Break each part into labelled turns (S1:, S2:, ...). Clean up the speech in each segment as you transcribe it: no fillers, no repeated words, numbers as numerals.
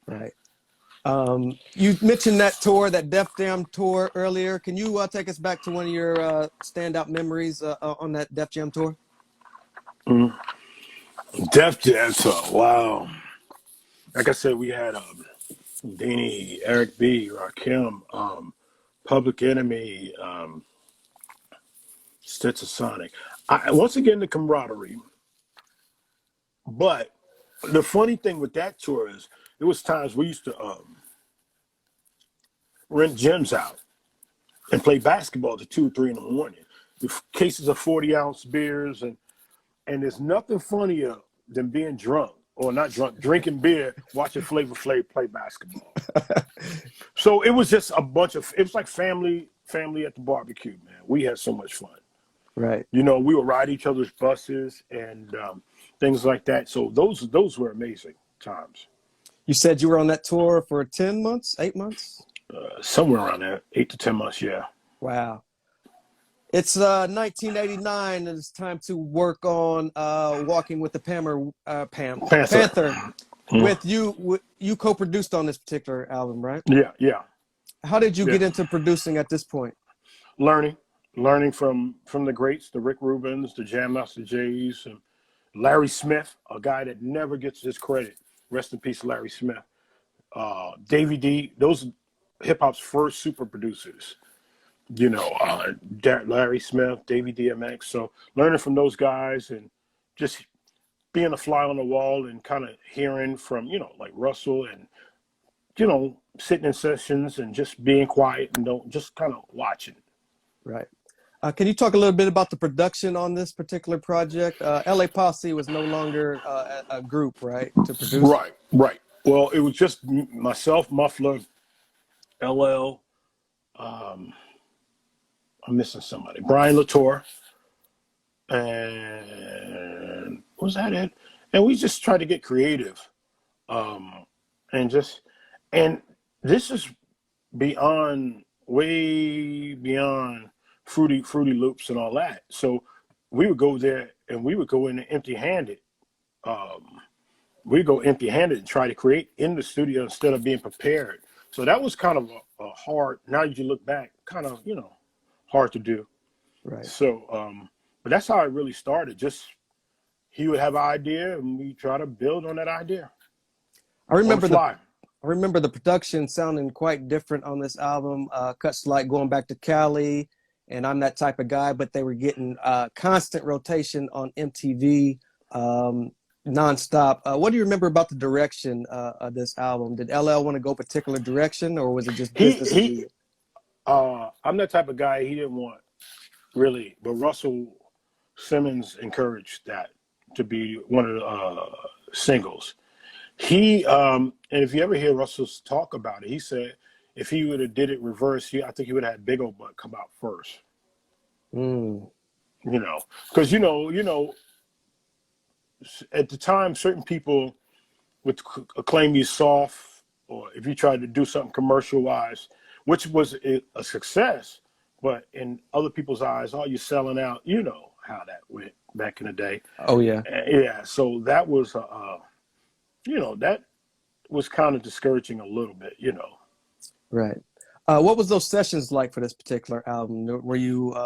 S1: Right. You mentioned that tour, that Def Jam tour earlier. Can you take us back to one of your standout memories on that Def Jam tour?
S2: Mm. Def Jam, so wow. Like I said, we had Deanie, Eric B, Rakim, Public Enemy, Stetsasonic. Once again, the camaraderie. But the funny thing with that tour is, there was times we used to rent gyms out and play basketball to 2 or 3 in the morning with cases of 40-ounce beers, and there's nothing funnier than being drunk or not drunk, drinking beer, watching Flavor Flav play basketball. So it was just a bunch of, it was like family at the barbecue, man. We had so much fun.
S1: Right.
S2: You know, we would ride each other's buses and things like that. So those were amazing times.
S1: You said you were on that tour for 10 months, 8 months?
S2: Somewhere around there, 8 to 10 months, yeah.
S1: Wow. It's 1989, and it's time to work on Walking with the
S2: Panther.
S1: Panther. With you co-produced on this particular album, right?
S2: Yeah, yeah.
S1: How did you
S2: Yeah.
S1: get into producing at this point?
S2: Learning from the greats, the Rick Rubins, the Jam Master Jays, and Larry Smith, a guy that never gets his credit. Rest in peace, Larry Smith. Davey D, those hip hop's first super producers. You know, Larry Smith, Davey DMX. So learning from those guys and just being a fly on the wall and kind of hearing from, like Russell and, sitting in sessions and just being quiet and just kind of watching.
S1: Right. Can you talk a little bit about the production on this particular project? LA Posse was no longer a group, right, to produce?
S2: Right. Well, it was just myself, Muffler, LL. I'm missing somebody. Brian Latour. And was that it? And we just tried to get creative. Um, and this is way beyond Fruity Loops and all that. So we would go there and we would go in empty-handed. We go empty-handed and try to create in the studio instead of being prepared. So that was kind of a hard, now that you look back, kind of, hard to do.
S1: Right.
S2: So, but that's how it really started. Just he would have an idea and we try to build on that idea.
S1: I remember
S2: On the fly.
S1: I remember the production sounding quite different on this album. Cuts like Going Back to Cali and I'm That Type of Guy, but they were getting constant rotation on MTV nonstop. What do you remember about the direction of this album? Did LL want to go a particular direction, or was it just business as usual?
S2: I'm that type of guy. He didn't want really, but Russell Simmons encouraged that to be one of the singles. And if you ever hear Russell's talk about it, he said if he would have did it reverse, I think he would have had Big Ol' Butt come out first. Because at the time, certain people would claim you soft, or if you tried to do something commercial wise, which was a success, but in other people's eyes, oh, you're selling out. You know how that went back in the day.
S1: Oh yeah,
S2: yeah. So that was, that was kind of discouraging a little bit.
S1: right. What was those sessions like for this particular album? Were you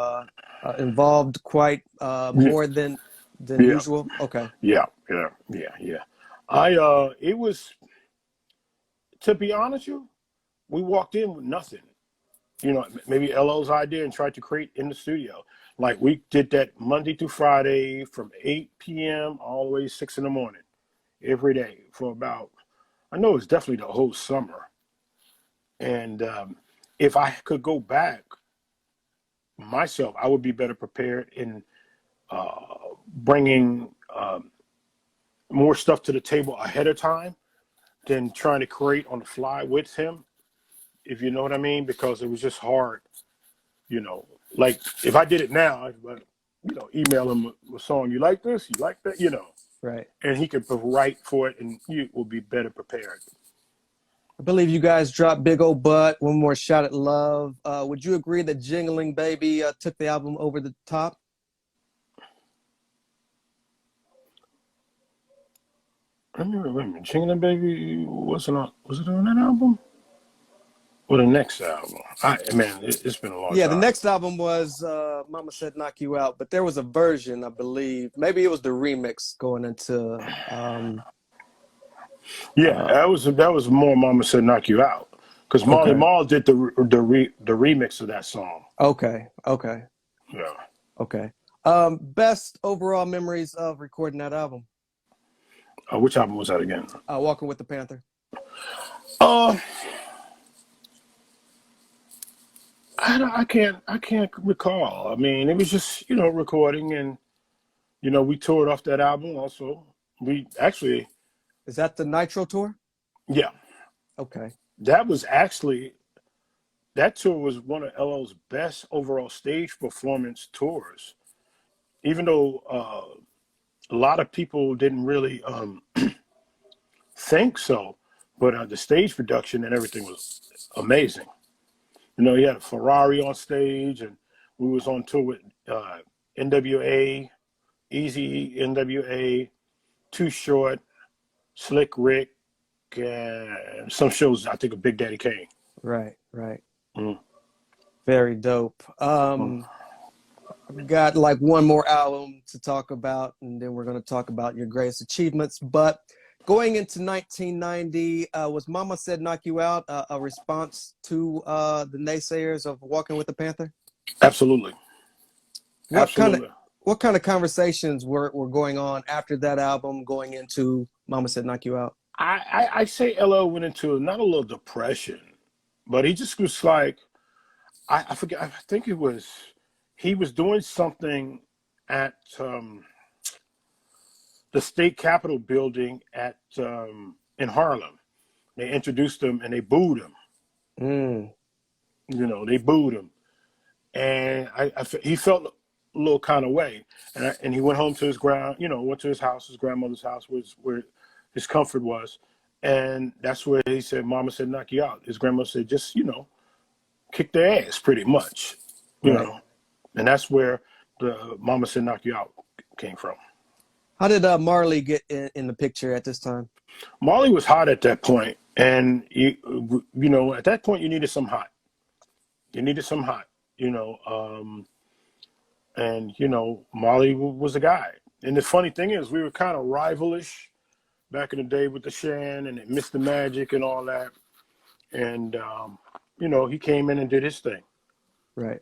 S1: involved quite more than usual? Okay.
S2: Yeah. It was, to be honest with you, we walked in with nothing. Maybe LL's idea and tried to create in the studio. Like we did that Monday through Friday from 8 p.m. all the way to 6 in the morning, every day for about, I know it's definitely the whole summer. And if I could go back myself, I would be better prepared in bringing more stuff to the table ahead of time than trying to create on the fly with him, if you know what I mean, because it was just hard, like if I did it now, I'd, email him a song, you like this, you like that,
S1: Right.
S2: and he could write for it and you will be better prepared.
S1: I believe you guys dropped Big Ol' Butt, One More Shot at Love. Would you agree that Jingling Baby took the album over the top?
S2: Wait a minute. Chingling Baby wasn't on. Was it on that album? Or the next album? It's been a long
S1: Yeah, the
S2: time.
S1: next album was Mama Said Knock You Out, but there was a version, I believe. Maybe it was the remix going into
S2: Yeah,
S1: uh
S2: that was more Mama Said Knock You Out. Because Marley
S1: okay.
S2: Marl did the remix of that song.
S1: Okay. Okay.
S2: Yeah.
S1: Okay. Best overall memories of recording that album.
S2: Which album was that again?
S1: Walking with the Panther.
S2: Uh, I can't recall. I mean, it was just recording, and we toured off that album. Also, we actually,
S1: Is that the Nitro Tour?
S2: yeah,
S1: Okay.
S2: that was actually that tour was one of LO's best overall stage performance tours. Even though a lot of people didn't really think so, but the stage production and everything was amazing. He had a Ferrari on stage, and we was on tour with NWA, Easy NWA, Too Short, Slick Rick, and some shows. I think of Big Daddy Kane.
S1: Right, right.
S2: Mm.
S1: Very dope. Got like one more album to talk about, and then we're going to talk about your greatest achievements. But going into 1990, was Mama Said Knock You Out a response to the naysayers of Walking with the Panther?
S2: Absolutely,
S1: What kind of
S2: absolutely.
S1: what kind of conversations were going on after that album going into Mama Said Knock You Out?
S2: I say LL went into not a little depression, but he just was like, I forget. I think it was he was doing something at the state capitol building at in Harlem. They introduced him and they booed him.
S1: Mm,
S2: They booed him, and he felt a little kind of way, and he went home to his went to his house, his grandmother's house, where his comfort was, and that's where he said, "Mama said knock you out." His grandmother said, "Just kick their ass," pretty much,
S1: right.
S2: and that's where the "Mama said knock you out" came from.
S1: How did Marley get in the picture at this time?
S2: Marley was hot at that point, and at that point you needed some hot. You needed some hot, and Marley was a guy. And the funny thing is, we were kind of rivalish back in the day with the Shan and Mr. Magic and all that. And he came in and did his thing.
S1: Right.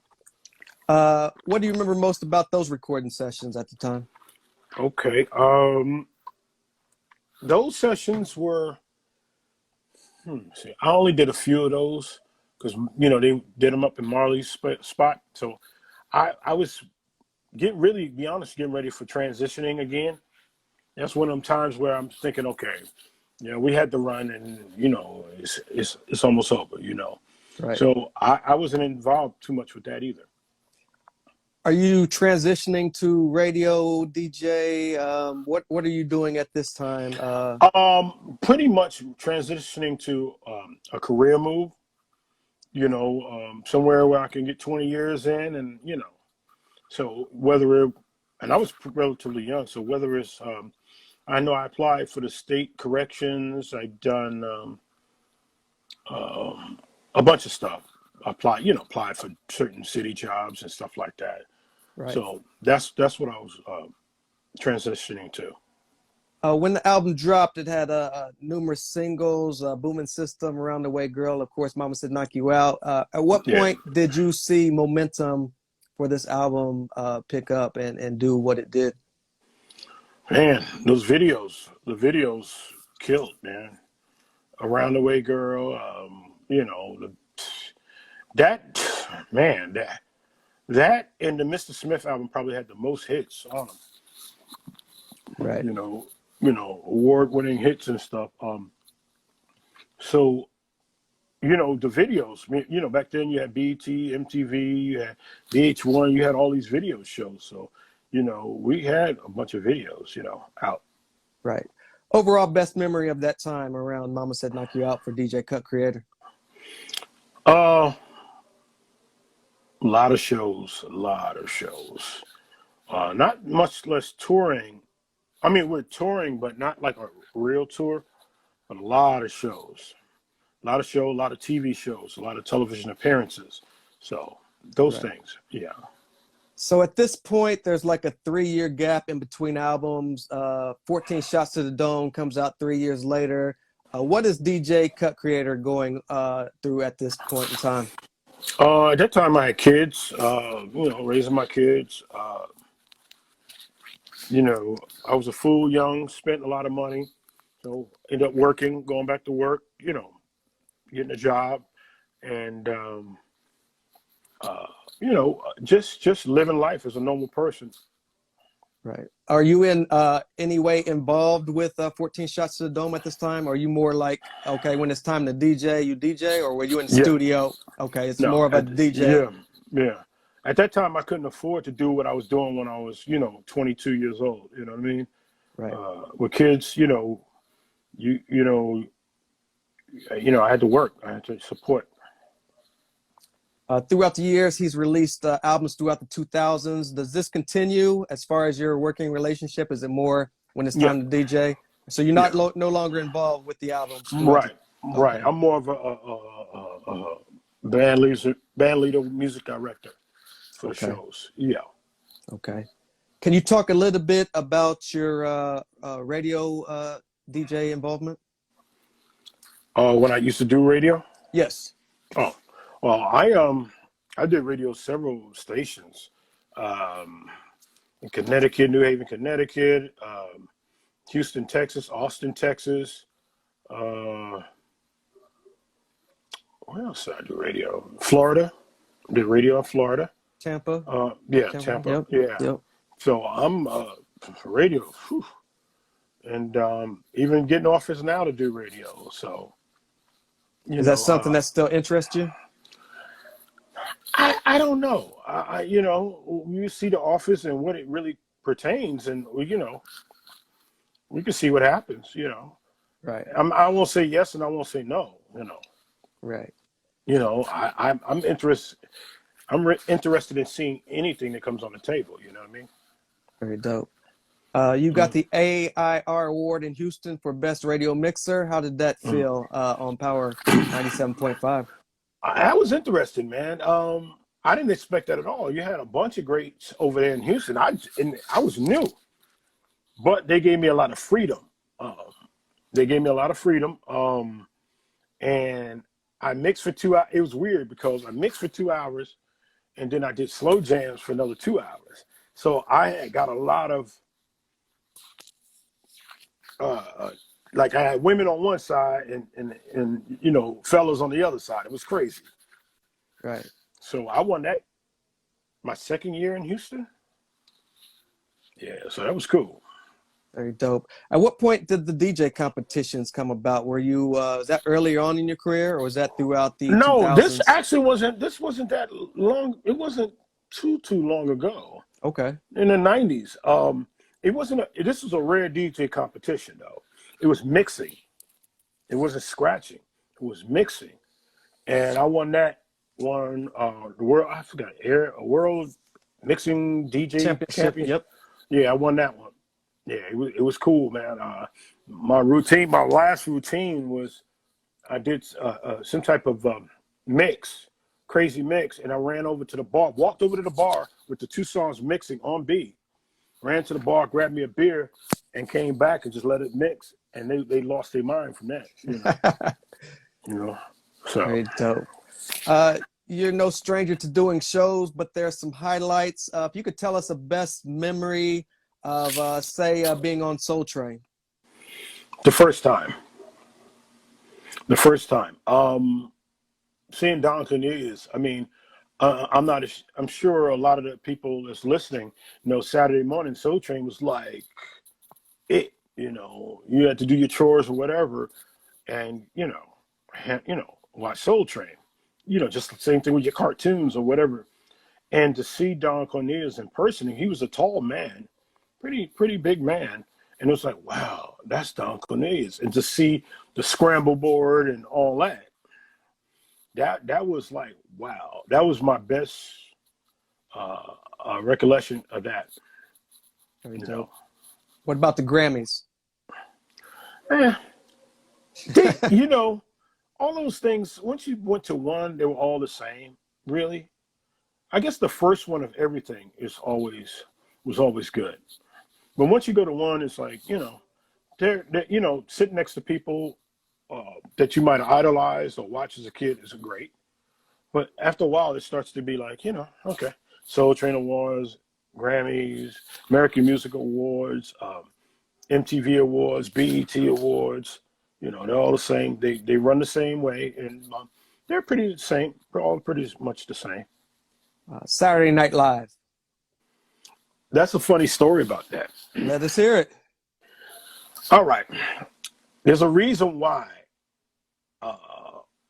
S1: What do you remember most about those recording sessions at the time?
S2: Okay. Those sessions were. I only did a few of those because they did them up in Marley's spot. So I was getting ready for transitioning again. That's one of them times where I'm thinking, okay, we had to run, and it's almost over.
S1: Right.
S2: So I wasn't involved too much with that either.
S1: Are you transitioning to radio, DJ? What are you doing at this time?
S2: Pretty much transitioning to a career move. Somewhere where I can get 20 years in, and so and I was relatively young, so whether it's I know I applied for the state corrections. I've done a bunch of stuff. Applied for certain city jobs and stuff like that.
S1: Right.
S2: So that's what I was transitioning to.
S1: When the album dropped, it had numerous singles, Booming System, Around the Way Girl, of course, Mama Said Knock You Out. At what
S2: Yeah,
S1: point did you see momentum for this album pick up and do what it did?
S2: man, the videos killed, man. Around the Way Girl, that man, that and the Mr. Smith album probably had the most hits on them.
S1: Right.
S2: Award-winning hits and stuff. So the videos. Back then you had BT, MTV, you had VH1, you had all these video shows. So, we had a bunch of videos, out.
S1: Right. Overall, best memory of that time around Mama Said Knock You Out for DJ Cut Creator?
S2: A lot of shows, Not much less touring, I mean, we're touring, but not like a real tour, but a lot of shows. A lot of shows, a lot of TV shows, a lot of television appearances. So those
S1: Right.
S2: things, yeah.
S1: So at this point, there's like a 3-year gap in between albums. 14 Shots to the Dome comes out 3 years later. What is DJ Cut Creator going through at this point in time?
S2: At that time, I had kids, raising my kids. I was a fool young, spent a lot of money. So ended up working, going back to work, getting a job. And, just living life as a normal person.
S1: Right. Are you in any way involved with 14 Shots to the Dome at this time? Or are you more like, okay, when it's time to DJ, you DJ, or were you in
S2: Yeah.
S1: studio? Okay, it's
S2: No.
S1: more of a DJ.
S2: Yeah. At that time, I couldn't afford to do what I was doing when I was, 22 years old. You know what I mean?
S1: Right.
S2: With kids, I had to work. I had to support.
S1: Throughout the years, he's released albums throughout the 2000s. Does this continue as far as your working relationship? Is it more when it's time to DJ? So you're not no longer involved with the albums?
S2: Right.
S1: Okay.
S2: I'm more of a band leader, music director for the shows. Yeah.
S1: Okay. Can you talk a little bit about your radio DJ involvement?
S2: When I used to do radio?
S1: Yes.
S2: Oh, well, I did radio several stations, in Connecticut, New Haven, Connecticut, Houston, Texas, Austin, Texas. Where else did I do radio? Florida. Did radio in Florida.
S1: Tampa.
S2: Tampa.
S1: Yep.
S2: Yeah.
S1: Yep.
S2: So I'm radio, whew. And even getting offers now to do radio. So
S1: is that something that still interests you?
S2: I don't know. You see the office and what it really pertains, and we can see what happens.
S1: Right.
S2: I won't say yes and I won't say no.
S1: Right.
S2: I'm interested. Interested in seeing anything that comes on the table. You know what I mean?
S1: Very dope. You got the AIR Award in Houston for Best Radio Mixer. How did that feel on Power 97.5?
S2: I was interested, man. I didn't expect that at all. You had a bunch of greats over there in Houston. I was new, but they gave me a lot of freedom. And I mixed for 2 hours. It was weird because I mixed for 2 hours, and then I did slow jams for another 2 hours. So I had got a lot of, like I had women on one side and fellas on the other side. It was crazy.
S1: Right.
S2: So I won that my second year in Houston. Yeah, so that was cool.
S1: Very dope. At what point did the DJ competitions come about? Were you was that earlier on in your career, or was that throughout the 2000s?
S2: This actually wasn't that long. It wasn't too long ago.
S1: Okay.
S2: In the 90s. This was a rare DJ competition though. It was mixing. It wasn't scratching. It was mixing. And I won that one, the world mixing DJ championship.
S1: Yep.
S2: Yeah, I won that one. Yeah, it was cool, man. My last routine was I did some type of crazy mix, and I ran over to the bar, walked over to the bar with the two songs mixing on beat, ran to the bar, grabbed me a beer, and came back and just let it mix, and they lost their mind from that. So
S1: very dope. You're no stranger to doing shows, but there's some highlights. If you could tell us a best memory of, say, being on Soul Train.
S2: The first time. Seeing Don Cornelius. I mean, I'm sure a lot of the people that's listening know Saturday morning Soul Train was like it. You had to do your chores or whatever, and watch Soul Train. Just the same thing with your cartoons or whatever. And to see Don Cornelius in person, he was a tall man, pretty big man. And it was like, wow, that's Don Cornelius. And to see the scramble board and all that, that was like, wow. That was my best recollection of that.
S1: Very dope. What about the Grammys?
S2: Eh, all those things, once you went to one, they were all the same, really. I guess the first one of everything was always good. But once you go to one, it's like, they're sitting next to people that you might have idolized or watched as a kid is great. But after a while, it starts to be like, okay. Soul Train Awards, Grammys, American Music Awards, MTV Awards, BET Awards. They're all the same. They run the same way, and they're pretty the same. They're all pretty much the same.
S1: Saturday Night Live.
S2: That's a funny story about that.
S1: Let us hear it.
S2: All right. There's a reason why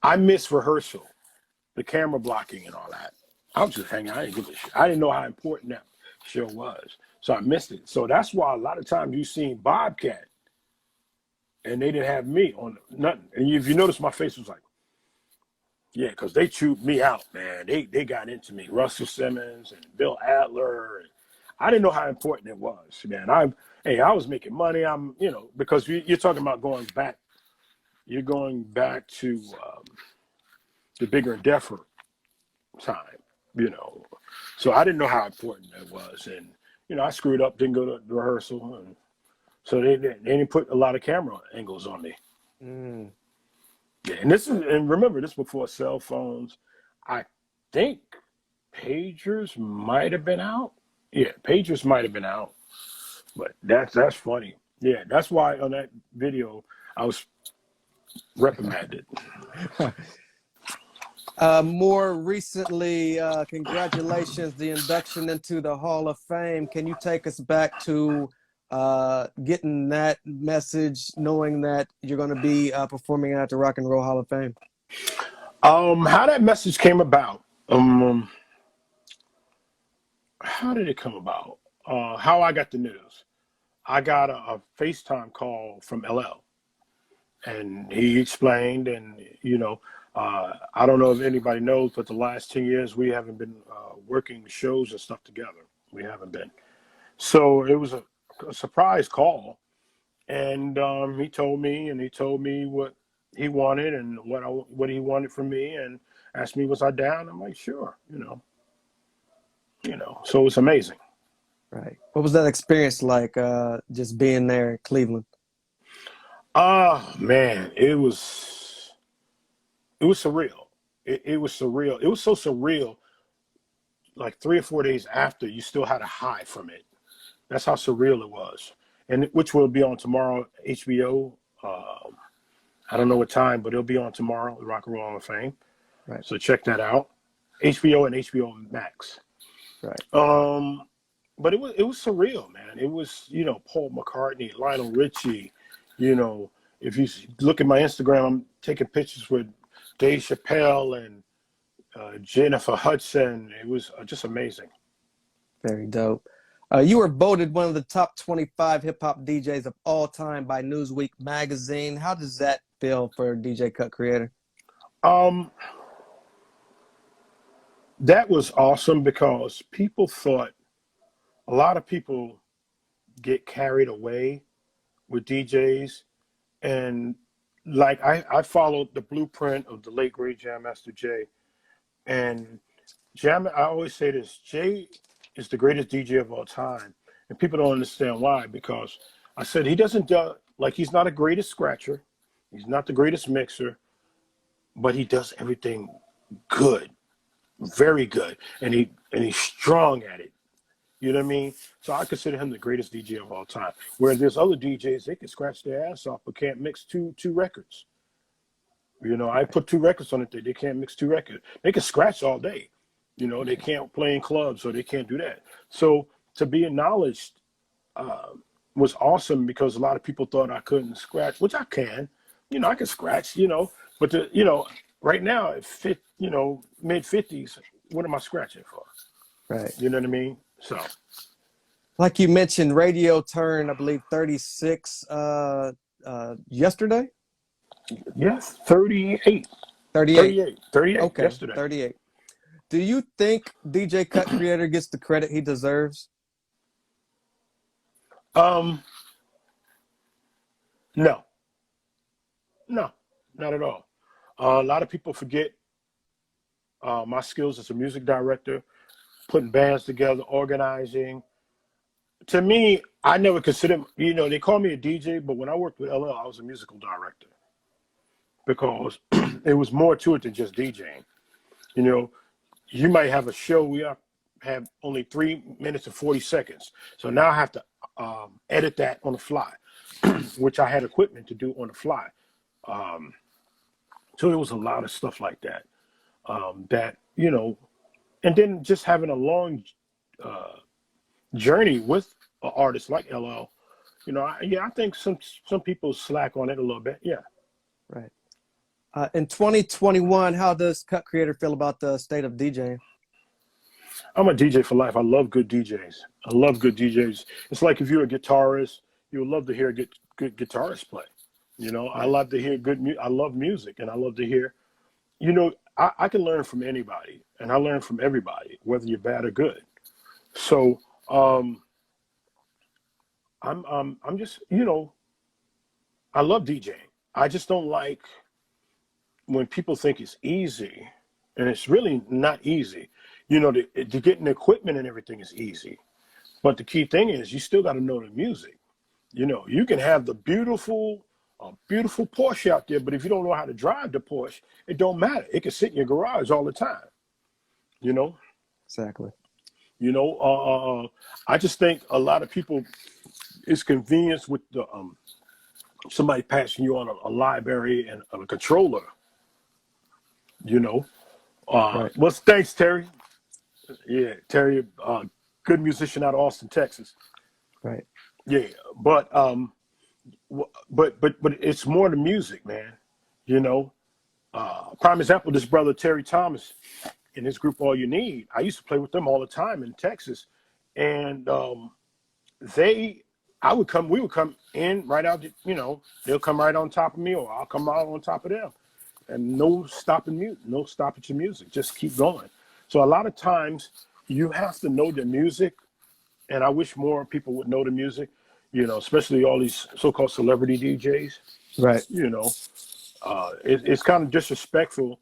S2: I miss rehearsal, the camera blocking and all that. I was just hanging out. I didn't give a shit. I didn't know how important that show was. So I missed it. So that's why a lot of times you seen Bobcat and they didn't have me on nothing. And if you notice, my face was like, yeah, because they chewed me out, man. They got into me. Russell Simmons and Bill Adler. And I didn't know how important it was, man. I was making money. Because you're talking about going back. You're going back to the Bigger and Deffer time, So I didn't know how important that was. And, I screwed up, didn't go to the rehearsal. And so they didn't put a lot of camera angles on me. Mm. Yeah, and remember, this before cell phones. I think pagers might have been out. Yeah, pagers might have been out. But that's funny. Yeah, that's why on that video I was reprimanded.
S1: More recently, congratulations, the induction into the Hall of Fame. Can you take us back to getting that message, knowing that you're going to be performing at the Rock and Roll Hall of Fame?
S2: How that message came about. How did it come about? How I got the news. I got a FaceTime call from LL, and he explained, and I don't know if anybody knows, but the last 10 years we haven't been working shows and stuff together. We haven't been. So it was a surprise call, and he told me what he wanted and what he wanted from me, and asked me was I down. I'm like, sure, So it's amazing.
S1: Right. What was that experience like? Just being there in Cleveland.
S2: Oh man, it was surreal. It was surreal. It was so surreal. Like 3 or 4 days after, you still had a high from it. That's how surreal it was. And which will be on tomorrow, HBO. I don't know what time, but it'll be on tomorrow, the Rock and Roll Hall of Fame.
S1: Right.
S2: So check that out. HBO and HBO Max.
S1: Right.
S2: But it was surreal, man. It was, Paul McCartney, Lionel Richie. If you look at my Instagram, I'm taking pictures with Dave Chappelle and Jennifer Hudson. It was just amazing.
S1: Very dope. You were voted one of the top 25 hip-hop DJs of all time by Newsweek magazine. How does that feel for DJ Cut Creator?
S2: That was awesome because a lot of people get carried away with DJs. And like I followed the blueprint of the late great Jam Master Jay. And I always say this, Jay is the greatest DJ of all time. And people don't understand why, because I said he doesn't he's not a greatest scratcher. He's not the greatest mixer, but he does everything good, very good. And he's strong at it. You know what I mean? So I consider him the greatest DJ of all time. Whereas there's other DJs, they can scratch their ass off, but can't mix two records. I put 2 records on it. They can't mix 2 records. They can scratch all day. They can't play in clubs, so they can't do that. So to be acknowledged was awesome because a lot of people thought I couldn't scratch, which I can. I can scratch, but right now at mid 50s, what am I scratching for?
S1: Right.
S2: You know what I mean? So,
S1: like you mentioned, radio turned, I believe, 36 yesterday.
S2: Yes, 38.
S1: 38.
S2: 38
S1: okay,
S2: yesterday.
S1: 38. Do you think DJ Cut Creator gets the credit he deserves?
S2: No, no, not at all. A lot of people forget my skills as a music director, putting bands together, organizing. To me, I never considered, they call me a DJ, but when I worked with LL, I was a musical director because it was more to it than just DJing. You know, you might have a show, have only 3 minutes and 40 seconds. So now I have to edit that on the fly, which I had equipment to do on the fly. So it was a lot of stuff like that, and then just having a long journey with an artist like LL, I think some people slack on it a little bit. Yeah.
S1: Right. In 2021, how does Cut Creator feel about the state of DJing?
S2: I'm a DJ for life. I love good DJs. I love good DJs. It's like if you're a guitarist, you would love to hear a good guitarist play. Right. I love to hear I love music, and I love to hear, I can learn from anybody, and I learn from everybody, whether you're bad or good. So I'm just, I love DJing. I just don't like when people think it's easy, and it's really not easy. To get an equipment and everything is easy, but the key thing is you still got to know the music. You can have the beautiful Porsche out there, but if you don't know how to drive the Porsche, it don't matter. It can sit in your garage all the time.
S1: Exactly.
S2: I just think a lot of people, it's convenience with the somebody passing you on a library and a controller.
S1: Right.
S2: Well, thanks, Terry. Yeah, Terry, good musician out of Austin, Texas.
S1: Right.
S2: Yeah, but it's more the music, man. Prime example, this brother Terry Thomas in his group All You Need. I used to play with them all the time in Texas, and we would come in right out. They'll come right on top of me, or I'll come out on top of them, and no stopping your music. Just keep going. So a lot of times you have to know the music, and I wish more people would know the music, especially all these so-called celebrity DJs.
S1: Right.
S2: It's kind of disrespectful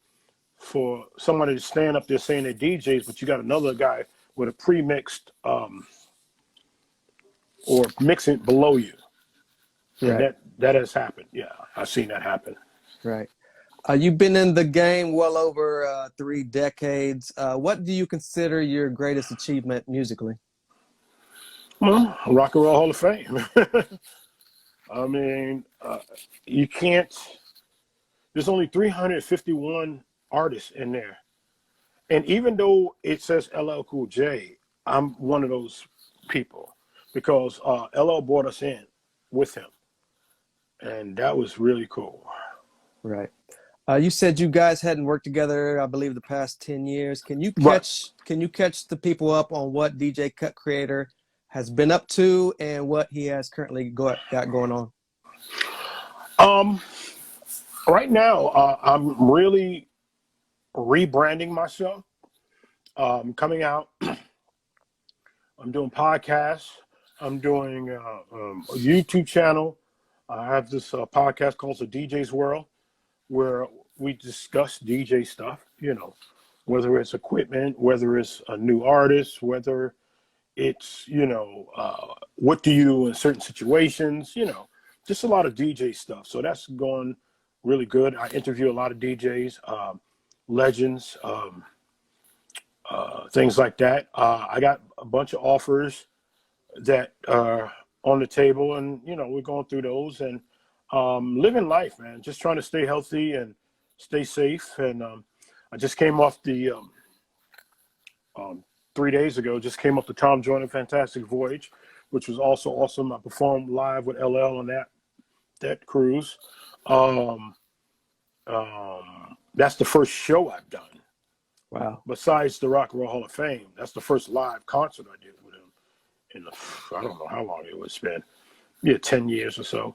S2: for somebody to stand up there saying they're DJs, but you got another guy with a pre-mixed or mixing below you.
S1: Right.
S2: And that has happened. Yeah, I've seen that happen.
S1: Right. You've been in the game well over 3 decades. What do you consider your greatest achievement musically?
S2: Well, Rock and Roll Hall of Fame. I mean, you can't. There's only 351 artists in there, and even though it says LL Cool J, I'm one of those people because LL brought us in with him, and that was really cool.
S1: Right. You said you guys hadn't worked together, I believe, the past 10 years. Can you catch the people up on what DJ Cut Creator has been up to and what he has currently got going on?
S2: Right now, I'm really rebranding myself. Coming out, I'm doing podcasts. I'm doing a YouTube channel. I have this podcast called The DJ's World, where we discuss DJ stuff, whether it's equipment, whether it's a new artist, whether it's, what do you do in certain situations, just a lot of DJ stuff. So that's going really good. I interview a lot of DJs, legends, things like that. I got a bunch of offers that are on the table, and, we're going through those and living life, man, just trying to stay healthy and stay safe. And I just came off the 3 days ago, just came off the Tom Joyner Fantastic Voyage, which was also awesome. I performed live with LL on that cruise. That's the first show I've done.
S1: Wow.
S2: Besides the Rock and Roll Hall of Fame, that's the first live concert I did with him I don't know how long it was spent. 10 years or so.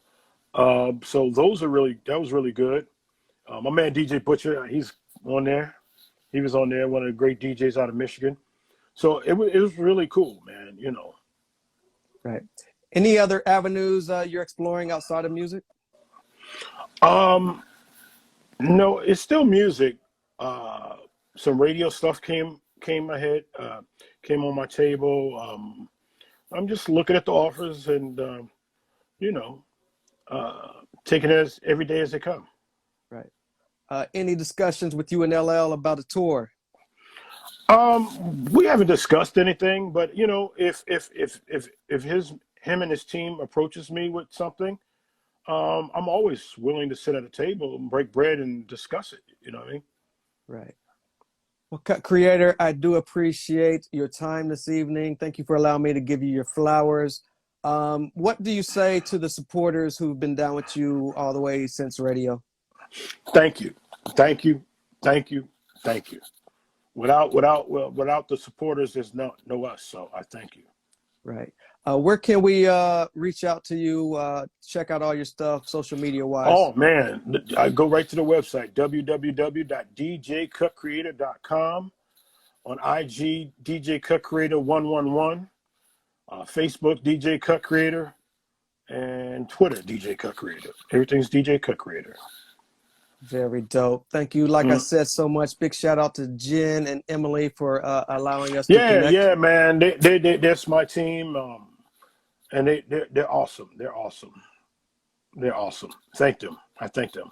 S2: So that was really good. My man DJ Butcher, he's on there. He was on there, one of the great DJs out of Michigan. So it was really cool, man.
S1: Right. Any other avenues you're exploring outside of music?
S2: Um, no, it's still music. Some radio stuff came ahead, came on my table. I'm just looking at the offers and you know, taking it as every day as they come.
S1: Right. Any discussions with you and LL about a tour?
S2: We haven't discussed anything, but you know, if him and his team approaches me with something, I'm always willing to sit at a table and break bread and discuss it. You know what I mean?
S1: Right. Well, Cut Creator, I do appreciate your time this evening. Thank you for allowing me to give you your flowers. What do you say to the supporters who've been down with you all the way since radio?
S2: Thank you, thank you, thank you, thank you. Without the supporters, there's no us. So I thank you.
S1: Right. Where can we reach out to you, check out all your stuff, social media wise?
S2: Oh man, I go right to the website, www.djcutcreator.com. On IG, DJ Cut Creator 111. Facebook, DJ Cut Creator, and Twitter, DJ Cut Creator. Everything's DJ Cut Creator.
S1: Very dope. Thank you. Like I said, so much. Big shout out to Jen and Emily for allowing us to connect.
S2: Yeah, man. That's my team, and they're awesome. They're awesome. They're awesome. Thank them. I thank them.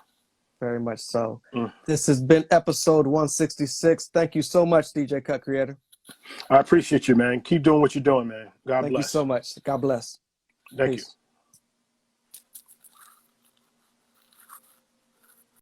S1: Very much so. This has been episode 166. Thank you so much, DJ Cut Creator.
S2: I appreciate you, man. Keep doing what you're doing, man. God bless.
S1: Thank you so much. God bless.
S2: Thank
S1: Peace.
S2: you.